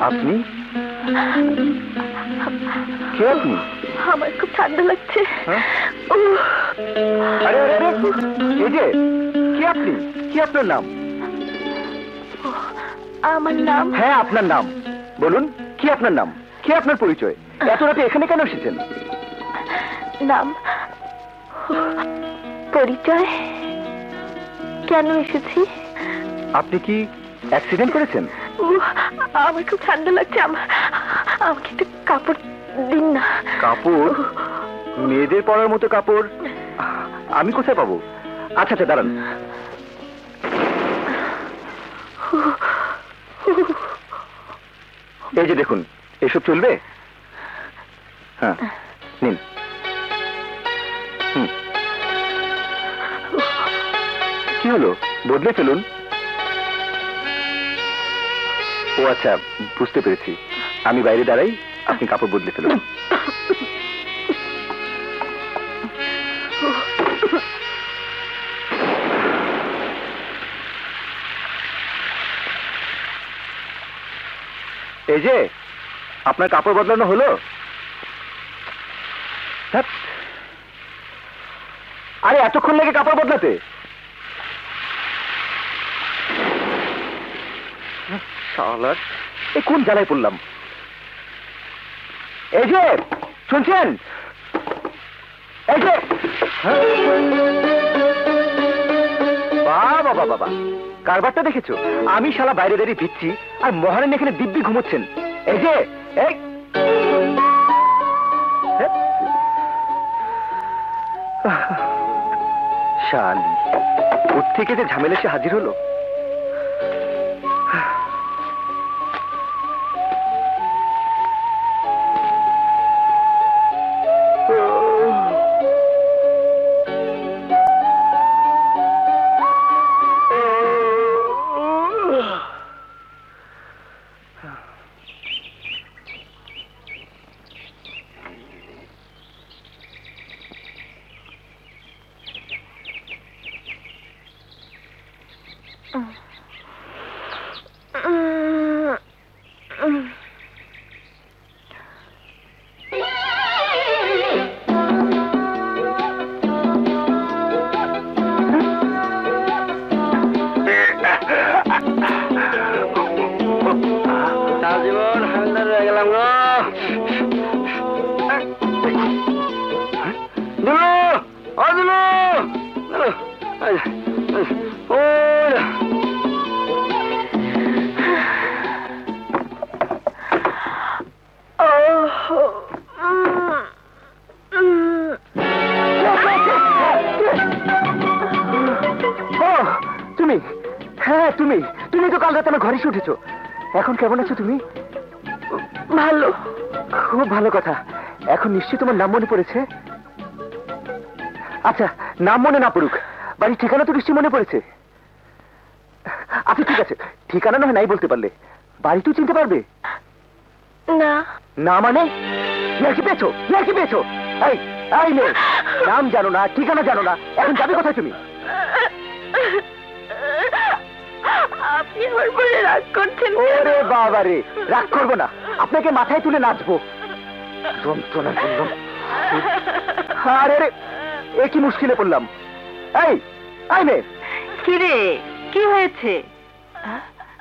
আপনি কে? আপনি? আমার খুব ঠান্ডা লাগছে। আরে আরে আরে, এই যে কে আপনি? কি আপনার নাম? আমার নাম? হ্যাঁ, আপনার নাম বলুন। কি আপনার নাম? কি আপনার পরিচয়? এত রাতে এখানে কেন এসেছেন? নাম, পরিচয়, কেন এসেছি? আপনি কি অ্যাক্সিডেন্ট করেছেন? আমার খুব ঠান্ডা লাগছে, আমাকে একটু কাপড় দিন না। কাপড়? মেয়েদের পরার মতো কাপড় আমি কোথায় পাবো? আচ্ছা আচ্ছা, দাঁড়ান। এই যে দেখুন, এসব চলবে? হ্যাঁ, নিন। কি হলো, বদলে ফেলুন। ও আচ্ছা, বুঝতে পেরেছি। আমি বাইরে দাঁড়াই, আপনি কাপড় বদলে ফেলুন। এই যে আপনার কাপড় বদলানো হলো? আরে এতক্ষণ লেগে কাপড় বদলাতে? এ কোন জ্বালায় পড়লাম? এই যে শুনছেন, এই যে বাবা বাবা, কারবারটা দেখেছো? আমি শালা বাইরে দাঁড়িয়ে ভিজছি আর মহারানী এখানে দিব্যি ঘুমোচ্ছেন। এই যে এই শালি, কোত্থেকে যে ঝামেলা এসে হাজির হলো। উঠেছো, এখন কেমন আছো তুমি? ভালো। খুব ভালো কথা। এখন নিশ্চয়ই তোমার নাম মনে পড়েছে? আচ্ছা, নাম মনে না পড়ুক, বাড়ির ঠিকানা তো নিশ্চয়ই মনে পড়েছে। আচ্ছা ঠিক আছে, ঠিকানা নয় নাই বলতে পারলে, বাড়ি তো চিনতে পারবে না? না মানে? কি পেয়েছো? কি পেয়েছো? এই এই মেয়ে, নাম জানো না, ঠিকানা জানো না, এখন যাবে কোথায় তুমি? আপনি আমার উপরে রাগ করছেন? ওরে বাবা রে, রাগ করবো না, আপনাকে মাথায় তুলে নাচবো। যন্ত্রণা বললাম। আরে রে, এ কি মুশকিলে পড়লাম। এই এই মেয়ে, কি রে, কি হয়েছে?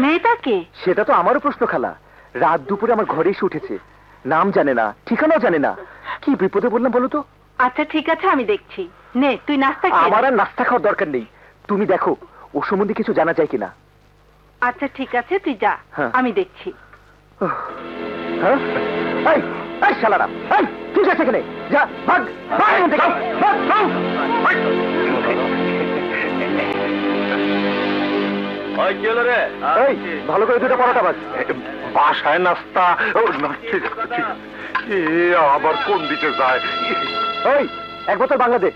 মেয়েটা কে? সেটা তো আমারও প্রশ্ন খালা। রাত দুপুরে আমার ঘরে এসে উঠেছে, নাম জানে না, ঠিকানাও জানে না। কি বিপদে বললাম বলো তো? আচ্ছা ঠিক আছে, আমি দেখছি। নে তুই নাস্তা খা। আমার আর নাস্তা খাওয়ার দরকার নেই, তুমি দেখো ও সম্বন্ধে কিছু জানা যায় কিনা। আচ্ছা ঠিক আছে, তুই যা, আমি দেখছি। হ্যাঁ, এই এই শালারা, এই ঠিক আছে, এখানে যা, ভাগ ভাগ এখান থেকে, ভাগ ভাগ। ওই কি হলো রে? এই ভালো করে দুটো পরোটা ভাজ। বাসায় নাস্তা? ঠিক আছে। এ আবার কোন দিকে যায়? ওই এক বোতল বাংলা দে।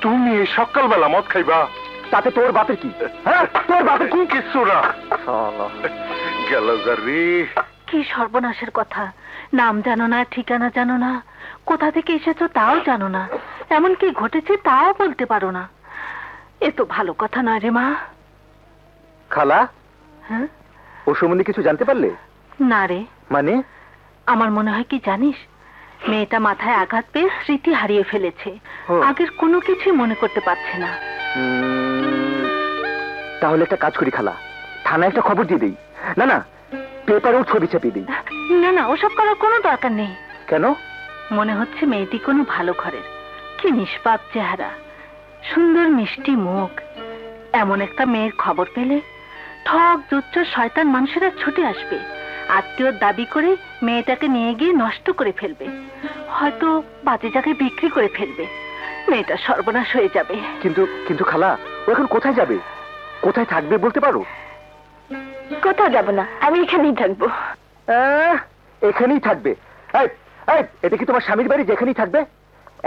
তুমি সকালবেলা মদ খাইবা? তাতে তোর বাপের কি? হ্যাঁ, তোর বাপের কি? কিছু না। গেল রে, কি সর্বনাশের কথা! নাম জানো না, ঠিকানা জানো না, কোথা থেকে এসেছো তাও জানো না, এমন কি ঘটেছে তাও বলতে পারো না। এ তো ভালো কথা নয় রে মা। খালা, হ্যাঁ? ও সম্বন্ধে কিছু জানতে পারলে? না রে। মানে? আমার মনে হয় কি জানিস, মেয়েটা মাথায় আঘাত পেয়ে স্মৃতি হারিয়ে ফেলেছে। ও। আগের কোনো কিছুই মনে করতে পারছে না। তাহলে একটা কাজ করি খালা, থানায় একটা খবর দিয়ে দেই। না না, পেপারেও ছবি ছাপিয়ে দিই। না না, ওসব করার কোনো দরকার নেই। কেন? মনে হচ্ছে মেয়েটি কোনো ভালো ঘরের, কি নিষ্পাপ চেহারা, সুন্দর মিষ্টি মুখ। এমন একটা মেয়ের খবর পেলে ঠক জুচ্চর শয়তান মানুষেরা ছুটে আসবে, আত্মীয়র দাবি করে মেয়েটাকে নিয়ে গিয়ে নষ্ট করে ফেলবে, হয়তো বাজে জায়গায় বিক্রি করে ফেলবে। মেয়েটা সর্বনাশ হয়ে যাবে। কিন্তু কিন্তু খালা, ও এখন কোথায় যাবে, কোথায় থাকবে বলতে পারো? কোথাও যাব না, আমি এখানেই থাকবো। এখানেই থাকবে? এটা কি তোমার স্বামীর বাড়ি যেখানেই থাকবে?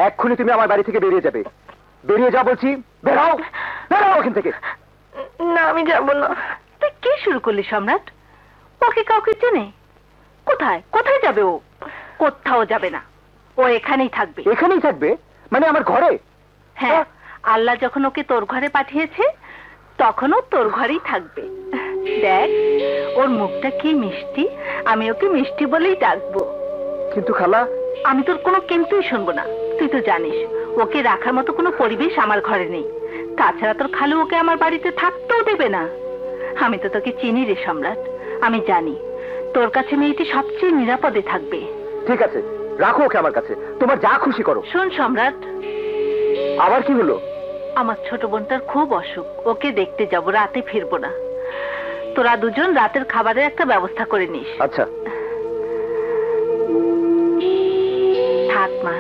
এক্ষুনি তুমি আমার বাড়ি থেকে বেরিয়ে যাবে। বেরিয়ে যা বলছি, বেরাও, বেরাও ওখান থেকে। না, আমি যাব না। তুই কি শুরু করলি সম্রাট? ওকে কাউকে চেনে? কোথায় কোথায় যাবে ও? কোথাও যাবে না, ও এখানেই থাকবে। এখানেই থাকবে মানে আমার ঘরে? হ্যাঁ, আল্লাহ যখন ওকে তোর ঘরে পাঠিয়েছে তখনও তোর ঘরেই থাকবে। দেখ, ওর মুখটা কি মিষ্টি, আমি ওকে মিষ্টি বলেই ডাকবো। কিন্তু খালা, আমি তোর কোনো কিন্তুই শুনবো না। তুই তো জানিস ওকে রাখার মতো কোনো পরিবেশ আমার ঘরে নেই। তাছাড়া তোর খালু ওকে আমার বাড়িতে থাকতেও দেবে না। আমি তো তোকে চিনি রে সম্রাট, আমি জানি তোর কাছে মেয়েটি সবচেয়ে নিরাপদে থাকবে। ঠিক আছে, রাখো ওকে আমার কাছে, তোমার যা খুশি করো। শোন সম্রাট, আবার কি হলো? আমার ছোট বোনটার খুব অসুখ, ওকে দেখতে যাব, রাতে ফিরবো না। তোরা দুজন রাতের খাবারের একটা ব্যবস্থা করে নিস। আচ্ছা। থাক মা,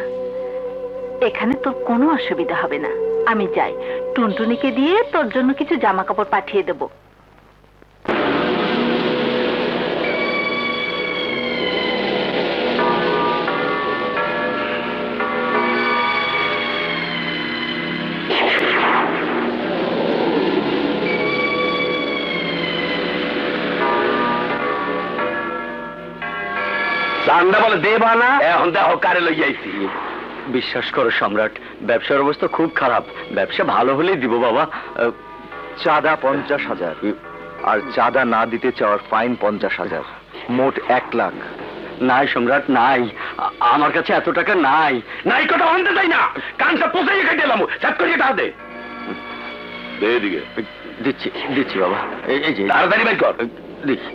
এখানে তোর কোনো অসুবিধা হবে না। আমি যাই, টুনটুনিকে দিয়ে তোর জন্য কিছু জামা কাপড় পাঠিয়ে দেব। বলে দেবা না, এখন দেখো কারে লই যাইছি। বিশ্বাস করো সম্রাট, ব্যবসার অবস্থা খুব খারাপ। ব্যবসা ভালো হলেই দিব বাবা। চাঁদা 50,000, আর চাঁদা না দিতে চাওয়ার ফাইন 50,000, মোট 1 লাখ। নাই সম্রাট, নাই, আমার কাছে এত টাকা নাই। নাই কথা আনতে চাই না, কানটা পোষাই কেটে এলাম, চাপ করে টাকা দে। দে এদিকে। দিচ্ছি দিচ্ছি বাবা, এই যে তাড়াতাড়ি বের কর। দিচ্ছি।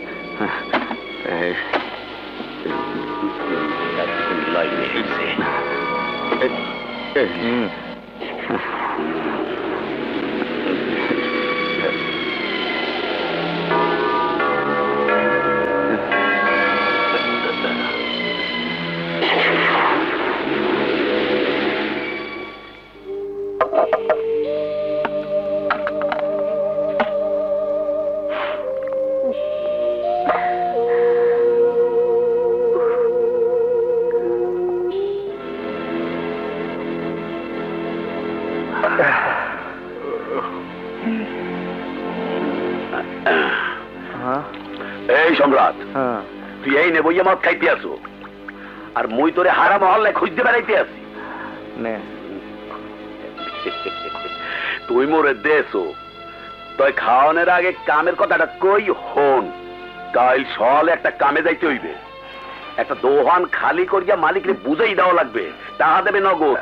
এই সম্রাট, তুই এই নে বইয়া মদ খাইতে আসো, আর মুই তোরে হারা মহল্লায় খুঁজতে বেড়াইতে আসি। তুই মোরে দেছো, তুই খাওয়ানোর আগে কামের কথাটা কই হন। কাল সকালে একটা কামে যাইতে হইবে, একটা দোহান খালি করিয়া মালিকরে বুঝাই দেওয়া লাগবে, টাকা দেবে নগদ।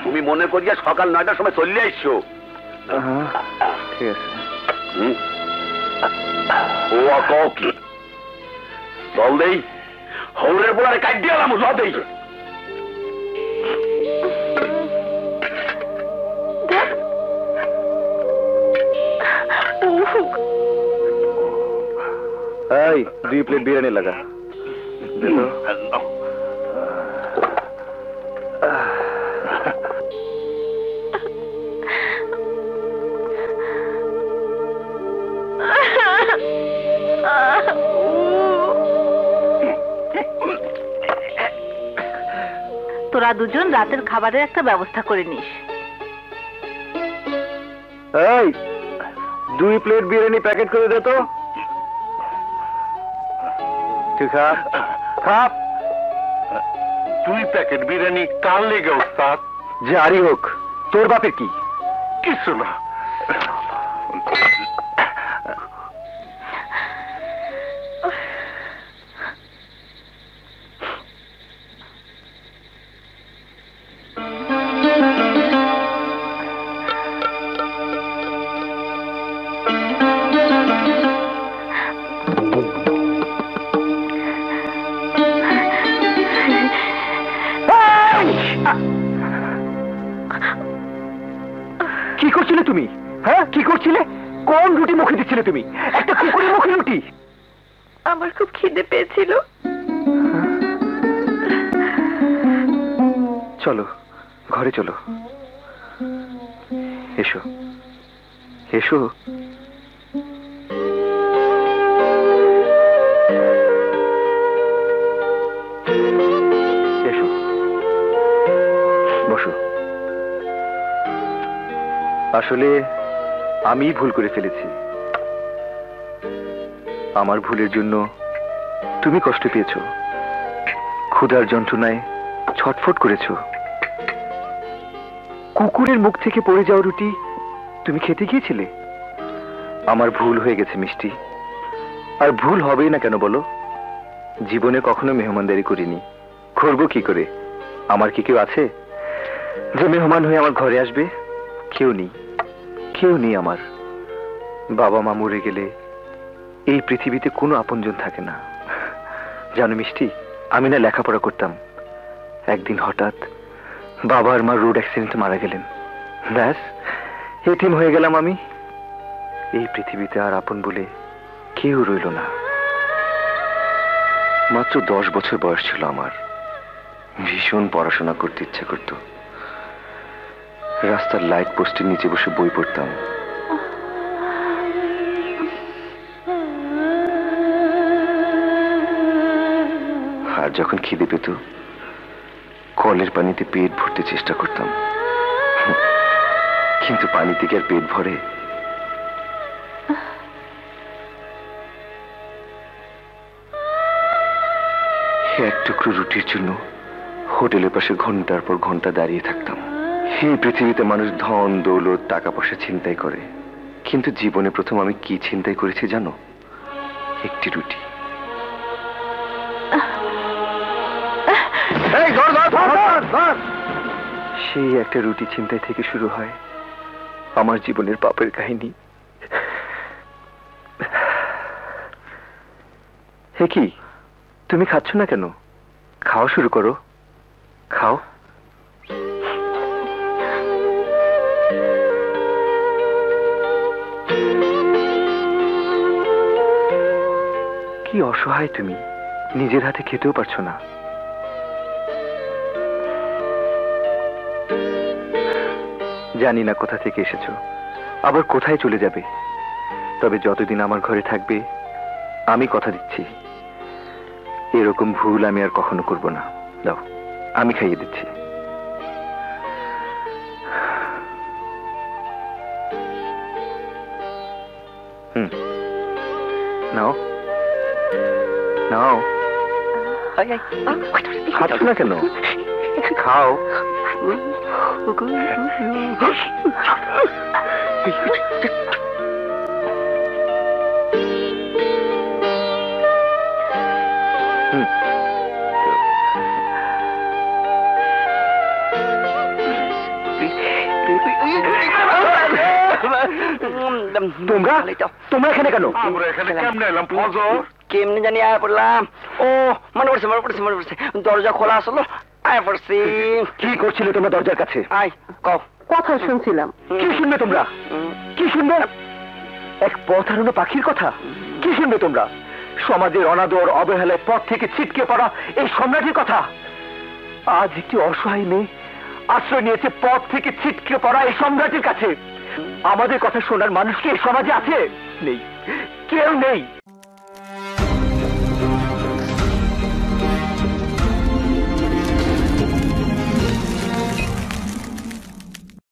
তুমি মনে করিয়া সকাল 9টার সময় চলে আইসো। ঠিক আছে। ও কও কি? চল দেই, হৌরের বোলারে কাট দিয়ে এলাম, ল দেই। এই 2 প্লেট বিরিয়ানি লাগা। তোরা দুজন রাতের খাবারের একটা ব্যবস্থা করে নিস। এই 2 প্লেট বিরিয়ানি প্যাকেট করে দে তো। তুই খাপ খাপ। 2 প্যাকেট বিরিয়ানি কার লেগে ওস্তাদ? যারই হোক, তোর বাপের কি? কিছু না। কি করছিলে তুমি? হ্যাঁ, কি করছিলে? কোন রুটি মুখে দিচ্ছিলে তুমি? একটা কুকুরের মুখে রুটি? আমার খুব খিদে পেয়েছিল। চলো ঘরে চলো। এসো এসো। এসো, বসো। আসলে আমি ভুল করে ফেলেছি। আমার ভুলের জন্য তুমি কষ্ট পেয়েছো, ক্ষুধার যন্ত্রণায় ছটফট করেছো। কুকুরের মুখ থেকে পড়ে যাওয়া রুটি তুমি খেতে গিয়েছিলে। আমার ভুল হয়ে গেছে মিষ্টি, আর ভুল হবেই না কেন বলো? জীবনে কখনো মেহমানদারি করিনি, করবো কি করে? আমার কি কেউ আছে যে মেহমান হয়ে আমার ঘরে আসবে? কেউ নেই, কেউ নেই আমার। বাবা মা মরে গেলে এই পৃথিবীতে কোনো আপনজন থাকে না। জানো মিষ্টি, আমি না লেখাপড়া করতাম, একদিন হঠাৎ বাবা আর মা রোড অ্যাক্সিডেন্টে মারা গেলেন। ব্যাস, এতিম হয়ে গেলাম আমি। এই পৃথিবীতে আর আপন বলে কেউ রইল না। মাত্র 10 বছর বয়স ছিল আমার। ভীষণ পড়াশোনা করতে ইচ্ছা করত। রাস্তার লাইট পোস্টের নিচে বসে বই পড়তাম। আর যখন খিদে পেত কলের পানিতে পেট ভরতে চেষ্টা করতাম, কিন্তু পানি থেকে আর পেট ভরে? এক টুকরো রুটির জন্য হোটেলের পাশে ঘন্টার পর ঘন্টা দাঁড়িয়ে থাকতাম। এই পৃথিবীতে মানুষ ধন দৌলত টাকা পয়সা ছিনতাই করে, কিন্তু জীবনে প্রথম আমি কি ছিনতাই করেছি জানো? একটি রুটি। সেই একটা রুটি ছিনতাই থেকে শুরু হয় আমার জীবনের পাপের কাহিনী। হে কি, তুমি খাচ্ছ না কেন? খাওয়া শুরু করো, খাও। কি অসহায় তুমি, নিজের হাতে খেতেও পারছো না। জানি না কোথা থেকে এসেছো, আবার কোথায় চলে যাবে, তবে যতদিন আমার ঘরে থাকবে আমি কথা দিচ্ছি এরকম ভুল আমি আর কখনো করব না। দাও, আমি খাইয়ে দিচ্ছি। নাও নাও। খাচ্ছ না কেন? খাও। তোমরা এখানে কেন? আমরা এখানে কেমনে এলাম ফজর? কেমনে জানি আয়া পড়লাম। ও মনে পড়ছে দরজা খোলা আসলো, আয়া পড়ছি। কি করছিলে তোমরা দরজার কাছে? আয় কও। কথা শুনছিলাম। কি শুনবে তোমরা? কি শুনবে? এক পথ হারানো পাখির কথা? কি শুনবে তোমরা? সমাজের অনাদর অবহেলায় পথ থেকে ছিটকে পড়া এই সম্রাটের কথা? আজ একটি অসহায় মেয়ে আশ্রয় নিয়েছে পথ থেকে ছিটকে পড়া এই সম্রাটের কাছে। আমাদের কথা শোনার মানুষ কি এই সমাজে আছে? নেই, কেউ নেই।